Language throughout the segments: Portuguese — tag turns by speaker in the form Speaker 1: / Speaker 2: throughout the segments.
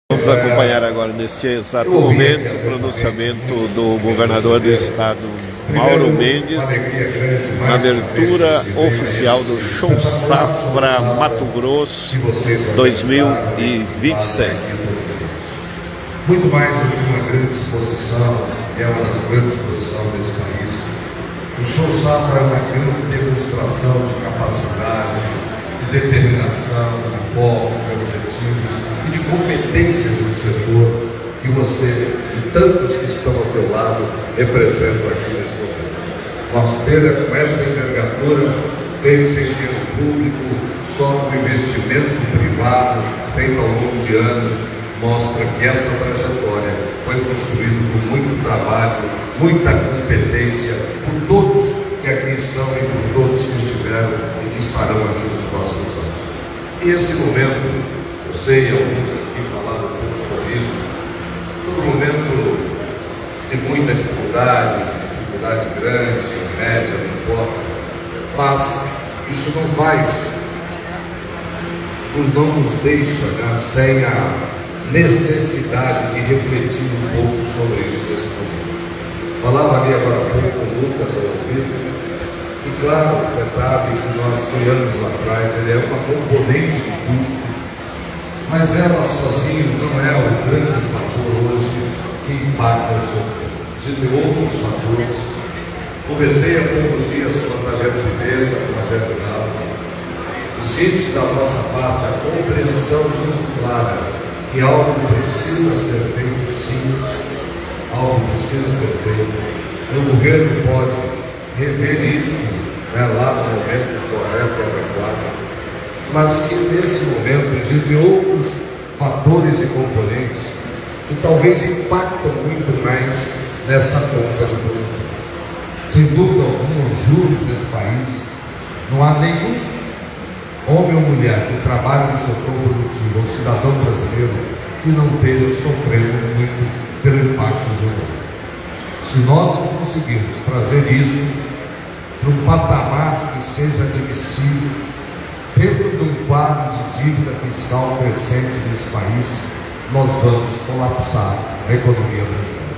Speaker 1: Vamos acompanhar agora, neste exato momento, o pronunciamento do governador do estado, Mauro Mendes, na abertura oficial do Show Safra Mato Grosso 2026.
Speaker 2: Muito mais do que uma grande exposição, é uma das grandes exposições desse país. O Show Safra é uma grande demonstração de capacidade, de determinação, de foco, de objetivos e de competência do setor que você e tantos que estão ao teu lado representam aqui nesse momento. Nossa feira, com essa envergadura, veio sem dinheiro público, só com investimento privado, feito ao longo de anos, mostra que essa trajetória foi construída com muito trabalho, muita competência, por todos que aqui estão e por todos que estiveram e que estarão aqui nos próximos anos. E esse momento, eu sei, alguns aqui falaram um pouco sobre isso, foi um momento de muita dificuldade grande, média, não importa, mas isso não nos deixa, né, sem a necessidade de refletir um pouco sobre isso nesse momento. Falava ali agora há pouco com o Lucas ao ouvido, e claro, sabe que nós criamos lá atrás, ele é uma componente de custo, mas ela sozinha não é o grande fator hoje que impacta o setor. Existem outros fatores. Conversei há poucos dias com o Adalberto Ribeiro, com a Rogério Galo. Existe da nossa parte a compreensão muito clara que algo precisa ser feito, sim, algo precisa ser feito. E o governo pode rever isso, né, lá no momento correto e adequado, mas que nesse momento existem outros fatores e componentes que talvez impactam muito mais nessa conta de produto. Sem dúvida alguma, os juros desse país, não há nenhum homem ou mulher que trabalhe no setor produtivo, ou cidadão brasileiro, que não esteja sofrendo muito pelo impacto jurídico. Se nós não conseguirmos trazer isso para um patamar que seja admissível, dentro de um quadro de dívida fiscal crescente nesse país, nós vamos colapsar a economia brasileira.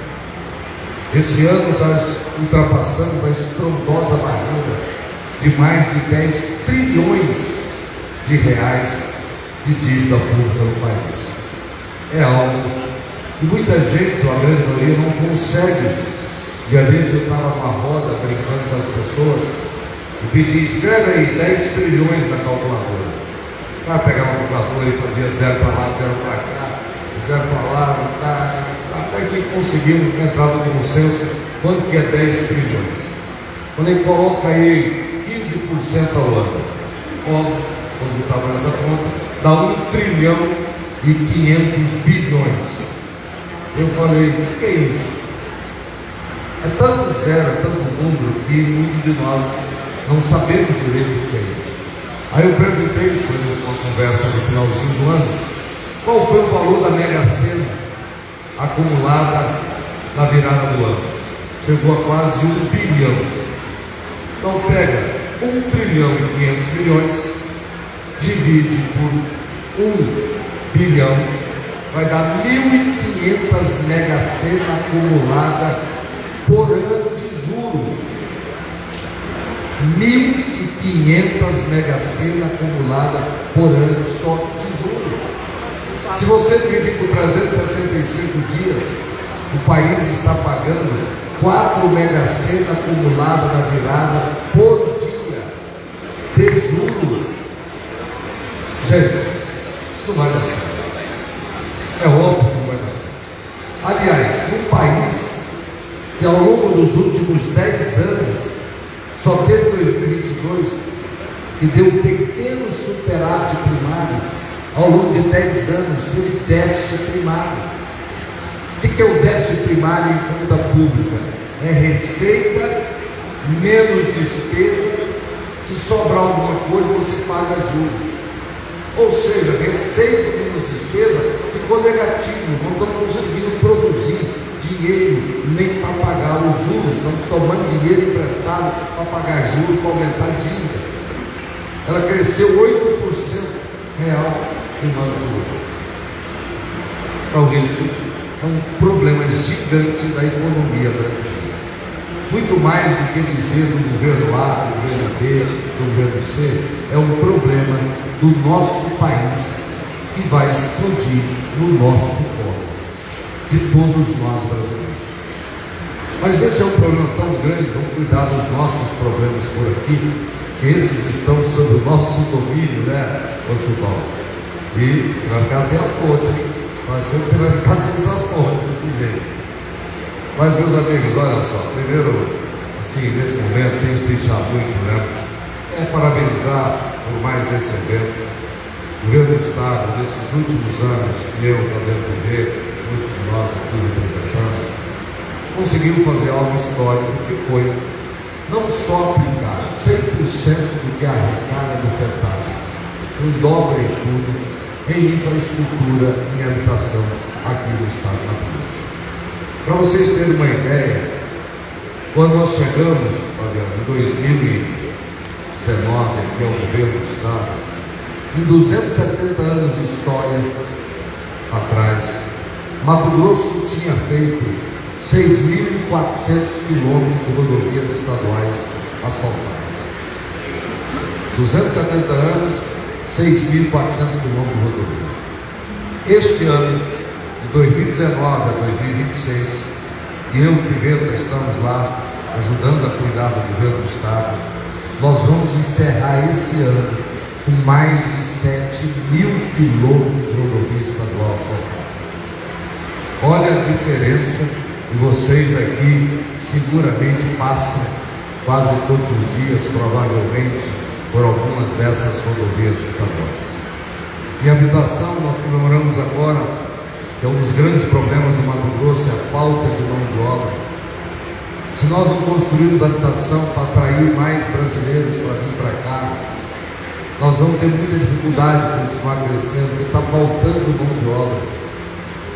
Speaker 2: Esse ano já ultrapassamos a estrondosa barreira de mais de 10 trilhões de reais de dívida pública no país. É algo que muita gente, ou a grande maioria, não consegue. E às vezes eu estava numa roda brincando com as pessoas e pedi, escreve aí 10 trilhões na calculadora. O cara pegava uma calculadora e fazia 0 para lá, 0 para cá, 0 para lá, até que conseguimos entrar no consenso quanto que é 10 trilhões. Quando ele coloca aí 15% ao ano, óbvio, quando usava essa conta, dá 1 trilhão e 500 bilhões. Eu falei, o que é isso? É tanto zero, é tanto número que muitos de nós não sabemos direito o que é isso. Aí eu perguntei, foi uma conversa no finalzinho do ano, qual foi o valor da Mega Sena acumulada na virada do ano? Chegou a quase 1 bilhão. Então pega 1 trilhão e 500 milhões, divide por 1 bilhão, vai dar 1.500 Mega Sena acumulada por ano de juros. 1.500 Mega Sena acumulada por ano só de juros. Se você dividir por 365 dias, o país está pagando 4 Mega Sena acumulada na virada por dia de juros. Gente, isso não vai dar certo. É óbvio que não vai dar certo. Aliás, um país que ao longo dos últimos 10 anos só teve 2022 e deu um pequeno superávit primário, ao longo de 10 anos teve déficit primário. O que é o déficit primário em conta pública? É receita menos despesa. Se sobrar alguma coisa, você paga juros. Ou seja, receita menos despesa ficou negativo. Não estamos conseguindo produzir dinheiro nem para pagar os juros. Estamos tomando dinheiro emprestado para pagar juros, para aumentar a dívida. Ela cresceu 8% real no ano todo. Então isso é um problema gigante da economia brasileira. Muito mais do que dizer do governo A, do governo B, do governo C, é um problema do nosso país que vai explodir no nosso colo, de todos nós brasileiros. Mas esse é um problema tão grande, vamos cuidar dos nossos problemas por aqui, que esses estão sob o nosso domínio, né, ô Silvão? E você vai ficar sem as pontes, hein? Eu achei que você vai ficar sem suas pontes desse jeito. Mas, meus amigos, olha só, primeiro, assim, nesse momento, sem espichar muito, né, é parabenizar por mais esse evento. O governo do Estado, nesses últimos anos, que eu também viver, muitos de nós aqui representamos, conseguiu fazer algo histórico, que foi não só aplicar 100% do que arrecada do FETAG, um dobra em tudo, em infraestrutura, em habitação, aqui no Estado do Mato Grosso. Para vocês terem uma ideia, quando nós chegamos, em 2019, aqui ao governo do Estado, em 270 anos de história atrás, Mato Grosso tinha feito 6.400 quilômetros de rodovias estaduais asfaltadas. 270 anos, 6.400 quilômetros de rodovia. Este ano, de 2019 a 2026, e eu e o Pimenta estamos lá ajudando a cuidar do governo do Estado, nós vamos encerrar esse ano com mais de 7.000 quilômetros de rodovia estadual asfaltada. Olha a diferença, e vocês aqui seguramente passam quase todos os dias, provavelmente, por algumas dessas rodovias estaduais. Em habitação, nós comemoramos agora que é um dos grandes problemas do Mato Grosso, é a falta de mão de obra. Se nós não construirmos habitação para atrair mais brasileiros para vir para cá, nós vamos ter muita dificuldade de continuar crescendo, porque está faltando mão de obra.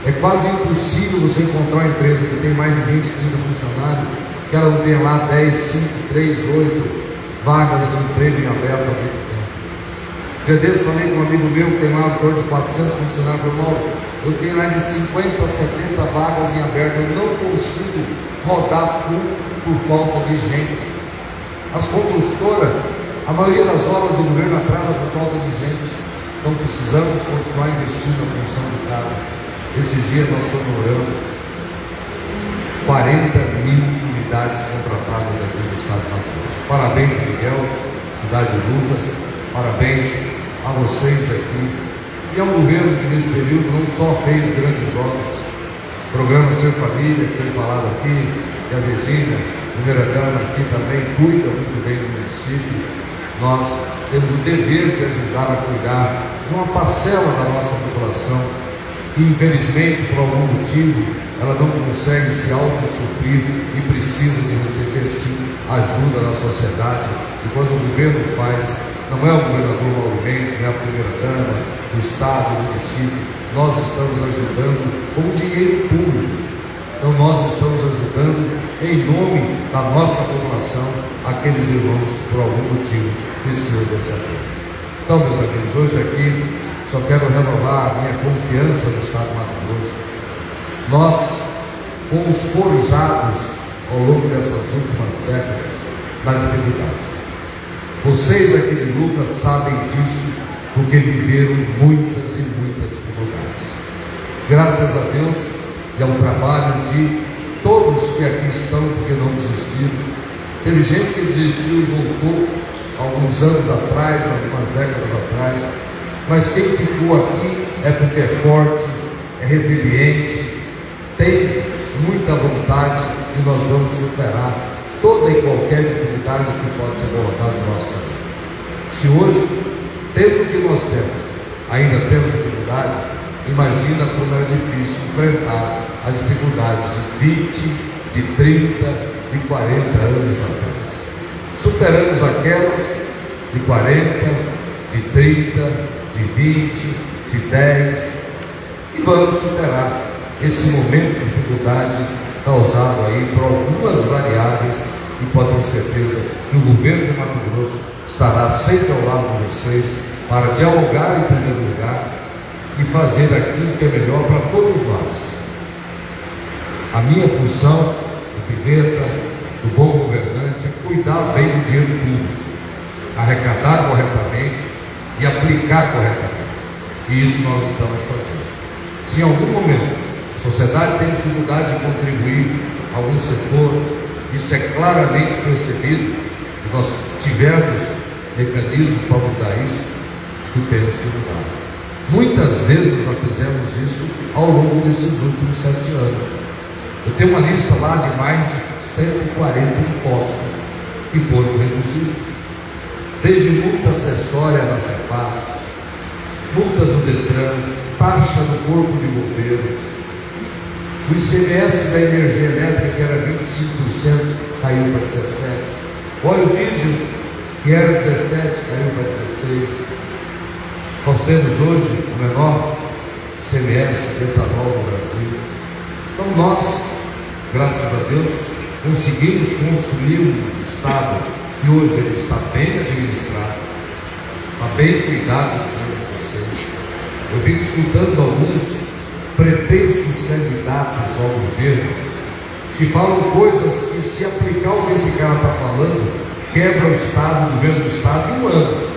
Speaker 2: É quase impossível você encontrar uma empresa que tem mais de 20, 30 funcionários, que ela não tenha lá 10, 5, 3, 8 vagas de emprego em aberto há muito tempo. Dia desse falei com um amigo meu que tem lá em torno de 400 funcionários, irmão, eu tenho lá de 50, 70 vagas em aberto, eu não consigo rodar por falta de gente. As construtoras, a maioria das obras do governo atrasa por falta de gente. Então precisamos continuar investindo na construção de casa. Esses dias nós comemoramos 40.000 unidades contratadas aqui no Estado do Mato Grosso. Parabéns, Miguel, Cidade de Lucas, parabéns a vocês aqui. E é um governo que nesse período não só fez grandes obras, programa Ser Família, que foi falado aqui, e a Virgínia, primeira dama aqui também, cuida muito bem do município. Nós temos o dever de ajudar a cuidar de uma parcela da nossa população que, infelizmente, por algum motivo, ela não consegue se autossuprir e precisa de receber, sim, ajuda da sociedade. E quando o governo faz, não é o governador Mauro Mendes, não é a primeira-dama, do Estado, do município, nós estamos ajudando com dinheiro público. Então nós estamos ajudando em nome da nossa população, aqueles irmãos que por algum motivo precisam desse apoio. Então, meus amigos, hoje aqui só quero renovar a minha confiança no Estado do Mato Grosso. Nós fomos forjados ao longo dessas últimas décadas na dificuldade. Vocês aqui de Lucas sabem disso, porque viveram muitas e muitas dificuldades. Graças a Deus e ao trabalho de todos que aqui estão, porque não desistiram. Teve gente que desistiu e voltou alguns anos atrás, algumas décadas atrás, mas quem ficou aqui é porque é forte, é resiliente, tem muita vontade, e nós vamos superar toda e qualquer dificuldade que pode ser colocada no nosso caminho. Se hoje, tendo o que nós temos, ainda temos dificuldade, imagina como era difícil enfrentar as dificuldades de 20, de 30, de 40 anos atrás. Superamos aquelas de 40, de 30, de 20, de 10, e vamos superar esse momento de dificuldade causado aí por algumas variáveis, e pode ter certeza que o governo de Mato Grosso estará sempre ao lado de vocês para dialogar em primeiro lugar e fazer aquilo que é melhor para todos nós. A minha função, do Pimenta, do bom governante, é cuidar bem do dinheiro público, arrecadar corretamente e aplicar corretamente. E isso nós estamos fazendo. Se em algum momento a sociedade tem dificuldade de contribuir a algum setor, isso é claramente percebido, e nós tivemos mecanismos para mudar isso, que temos que mudar. Muitas vezes nós já fizemos isso ao longo desses últimos 7 anos. Eu tenho uma lista lá de mais de 140 impostos que foram reduzidos. Desde multa acessória na Cefaz, multas no Detran, taxa do Corpo de Bombeiro, o ICMS da energia elétrica, que era 25%, caiu para 17%. Óleo diesel, que era 17%, caiu para 16%. Nós temos hoje o menor ICMS de etanol no Brasil. Então nós, graças a Deus, conseguimos construir um Estado que hoje ele está bem administrado, está bem cuidado de vocês. Eu vim escutando alguns pretensos candidatos ao governo que falam coisas que, se aplicar o que esse cara está falando, quebra o Estado, o governo do Estado em um ano.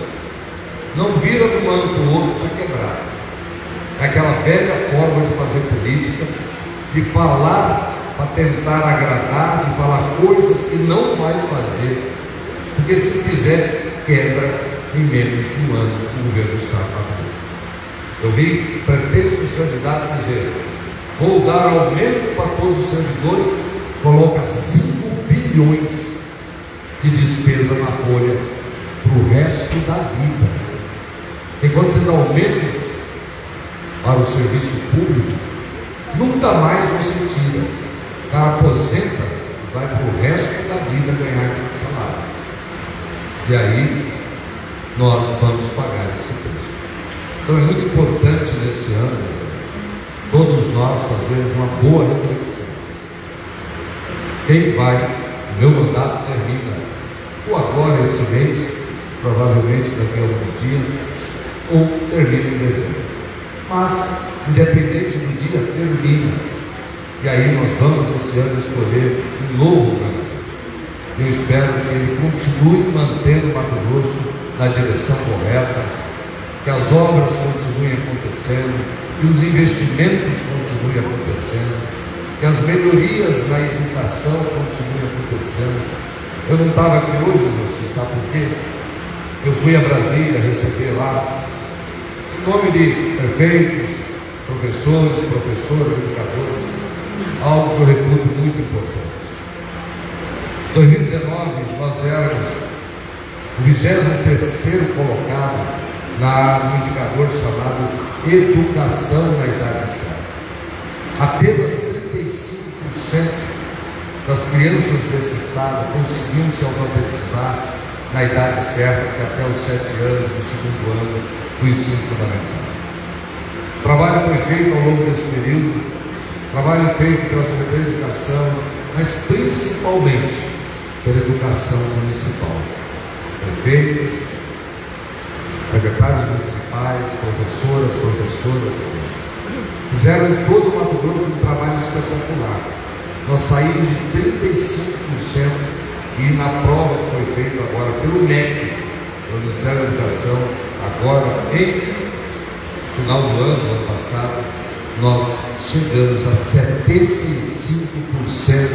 Speaker 2: Não vira de um ano para o outro para quebrar. É aquela velha forma de fazer política, de falar para tentar agradar, de falar coisas que não vai fazer, porque se fizer, quebra em menos de um ano o governo do Estado fazendo. Eu vi pretensos candidatos dizer: vou dar aumento para todos os servidores, coloca 5 bilhões de despesa na folha para o resto da vida. E quando você dá aumento para o serviço público, nunca mais você tira. O cara aposenta e vai para o resto da vida ganhar aquele salário. E aí nós vamos pagar esse preço. Então é muito importante nesse ano, todos nós fazermos uma boa reflexão. Quem vai, o meu mandato termina ou agora esse mês, provavelmente daqui a alguns dias, ou termina em dezembro. Mas, independente do dia, termina. E aí nós vamos esse ano escolher um novo governador. Eu espero que ele continue mantendo o Mato Grosso na direção correta, que as obras continuem acontecendo, que os investimentos continuem acontecendo, que as melhorias na educação continuem acontecendo. Eu não estava aqui hoje, você sabe por quê? Eu fui a Brasília receber lá, em nome de prefeitos, professores, educadores, algo que eu reputo muito importante. Em 2019, nós éramos o 23º colocado no indicador chamado Educação na Idade Certa. Apenas 35% das crianças desse estado conseguiam se alfabetizar na idade certa, que até os 7 anos do 2º ano do ensino fundamental. O trabalho foi feito ao longo desse período, trabalho feito pela Secretaria de Educação, mas principalmente pela educação municipal. Prefeitos, secretários municipais, professoras, fizeram em todo o Mato Grosso um trabalho espetacular. Nós saímos de 35% e na prova que foi feita agora pelo MEC, pelo Ministério da Educação, agora em final do ano passado, nós chegamos a 75%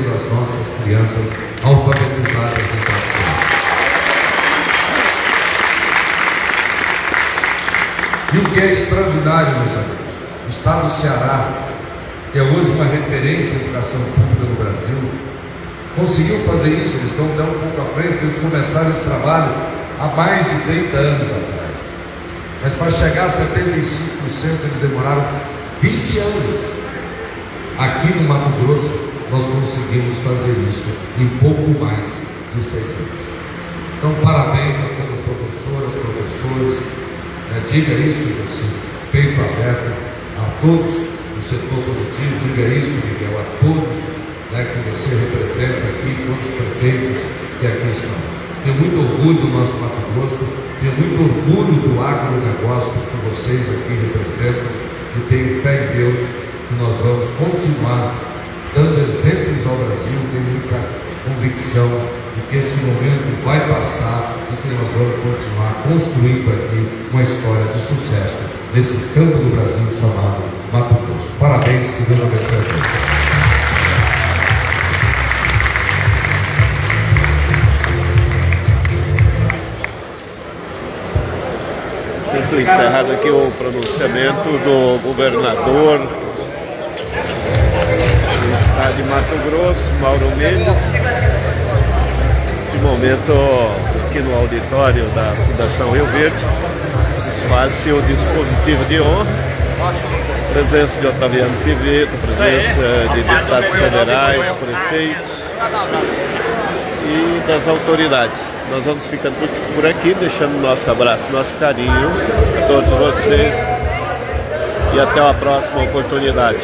Speaker 2: das nossas crianças alfabetizadas em educação. E o que é extraordinário, meus amigos, o Estado do Ceará, que é hoje uma referência em educação pública no Brasil, conseguiu fazer isso. Eles estão dando um pouco à frente, eles começaram esse trabalho há mais de 30 anos atrás. Mas para chegar a 75%, eles demoraram 20 anos. Aqui no Mato Grosso, nós conseguimos fazer isso em pouco mais de 6 anos. Então, parabéns a todas as professoras, professores. Diga isso, José, peito aberto, a todos do setor produtivo. Diga isso, Miguel, a todos que você representa aqui, todos os prefeitos que aqui estão. Tenho muito orgulho do nosso Mato Grosso, tenho muito orgulho do agronegócio que vocês aqui representam, e tenho fé em Deus que nós vamos continuar dando exemplos ao Brasil, tenho muita convicção de que esse momento vai passar e que nós vamos continuar construindo aqui uma história de sucesso nesse campo do Brasil chamado Mato Grosso. Parabéns, que Deus abençoe a todos.
Speaker 1: Muito encerrado aqui o pronunciamento do governador do estado de Mato Grosso, Mauro Mendes. Neste momento, aqui no auditório da Fundação Rio Verde, faz-se o dispositivo de honra, presença de Otaviano Pivetta, presença de deputados federais, prefeitos e das autoridades. Nós vamos ficando por aqui, deixando nosso abraço, nosso carinho a todos vocês e até a próxima oportunidade.